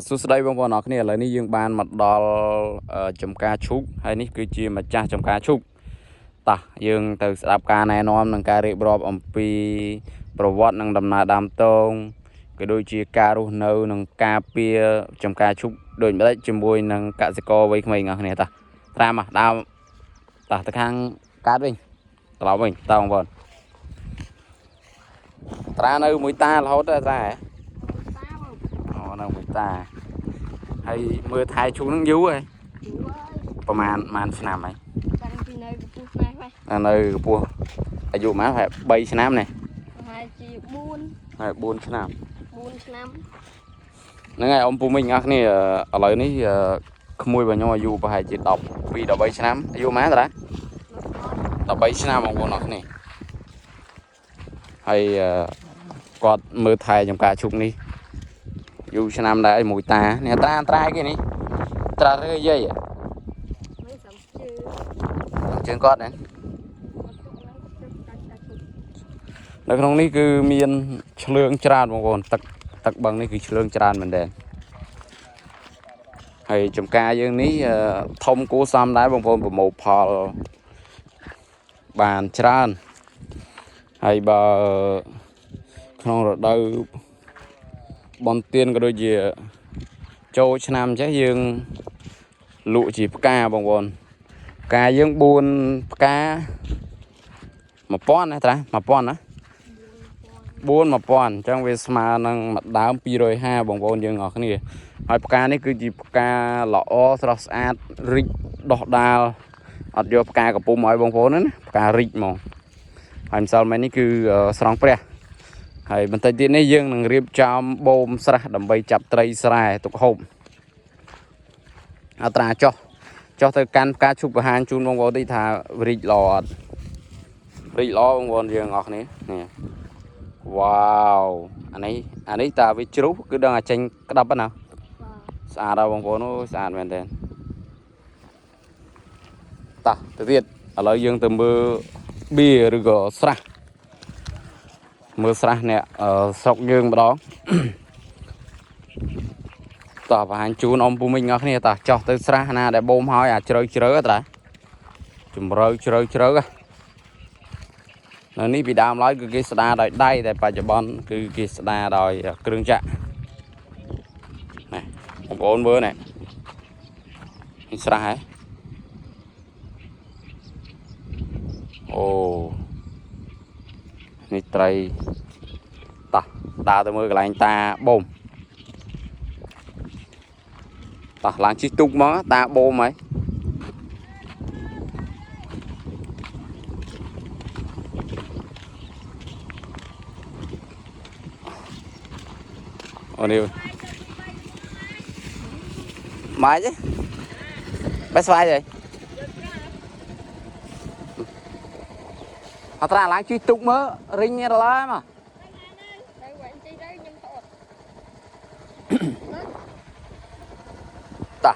សួស្តីបងប្អូនអរគ្នាឥឡូវនេះយើងបានមកដល់ចំការឈូកហើយនេះគឺជាម្ចាស់ចំការឈូកតោះយើងទៅស្ដាប់ការណែនាំនិងការរៀបរាប់អំពីប្រវត្តិនិងដំណើរដើមតងក៏ដូចជាការរស់នៅនិងការពារចំការឈូកដូចម្ដេចជាមួយនឹងកសិករវ័យក្មេងអស់គ្នាតោះតាមមកដើមតោះទៅខាងកាត់វិញត្រឡប់វិញតើបងប្អូនត្រានៅមួយតារហូតត្រាហ៎នៅមួយតាហើយមើលថែឈូកនឹងយូរហើយប្រហែលឆ្នាំហើយតាំងពីនៅកពស់ស្នេហ៍នៅកពស់អាយុប៉ុន្មានប្រហែល3ឆ្នាំនេះប្រហែលជា4ហើយ4ឆ្នាំហ្នឹងហើយអ៊ំពូមីងអស់គ្នាឥឡូវនេះក្មួយរបស់ខ្ញុំអាយុប្រហែលជា12 13ឆ្នាំអាយុប៉ុន្មានតា13ឆ្នាំបងប្អូនអស់គ្នាហើយគាត់មើលថែចំការឈូកនេះយូរឆ្នាំដែរមួយតានេះត្រាគេនេះត្រារើយាយជើងគាត់នៅក្នុងនេះគឺមានឆ្លើងច្រើនបងប្អូនទឹកបឹងនេះគឺឆ្លើងច្រើនមែនទេហើយចំការយើងនេះធំគួរសមដែរបងប្អូនប្រមូលផលបានច្រើនហើយបើក្នុងរដូវបនទៀនក៏ដូចជាចូលឆ្នាំចេះយើងលក់ជាផ្កាបងប្អូនផ្កាយើង4ផ្កា1000ណាត្រា1000ណា1000អញ្ចឹងវាស្មើនឹងមួយដើម250បងប្អូនយើងអស់គ្នាហើយផ្កានេះគឺជាផ្កាល្អស្រស់ស្អាតរីកដុះដាលអត់យកផ្កាកពុំឲ្យបងប្អូនណាផ្ការីកហ្មងហើយម្សិលមិញនេះគឺស្រង់ព្រះហើយបន្តិចទៀតនេះយើងនឹងរៀបចំបូមស្រះដើម្បីចាប់ត្រីស្រែទុកហូបអត្រាចុះទៅកាន់ផ្កាឈូកបង្ហាញជូនបងប្អូនទីថារីកល្អអត់រីកល្អបងប្អូនយើងអស់គ្នានេះវ៉ាវអានេះតាវាជ្រុះគឺដឹងតែចេញក្តាប់ណាស្អាតហើយបងប្អូនអូស្អាតមែនទេតោះទៅទៀតឥឡូវយើងទៅមើលបៀឬក៏ស្រះមើលស្រះនេះស្រុកយើងម្ដងតោះបង្ហាញជូនអ៊ំពូមីងអស់គ្នាតោះចោះទៅស្រះណាដែលបូមហើយអាជ្រៅតាជំរឿជ្រៅនៅនេះពីដើមឡើយគឺគេស្ដារដោយដៃតែបច្ចុប្បន្នគឺគេស្ដារដោយគ្រឿងចក្រនេះបងប្អូនមើលនេះស្រះហ៎អូនេះត្រីតោះដើរទៅមើលកន្លែងតាបូមតោះឡើងជិះទូកមកតាបូមហើយអូនេះម៉ាច់បេះស្វាយទេអត់ត្រាឡើងជិះទូកមើលរីងរឡើយមកតា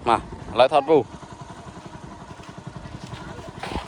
មកឥឡូវថតពូ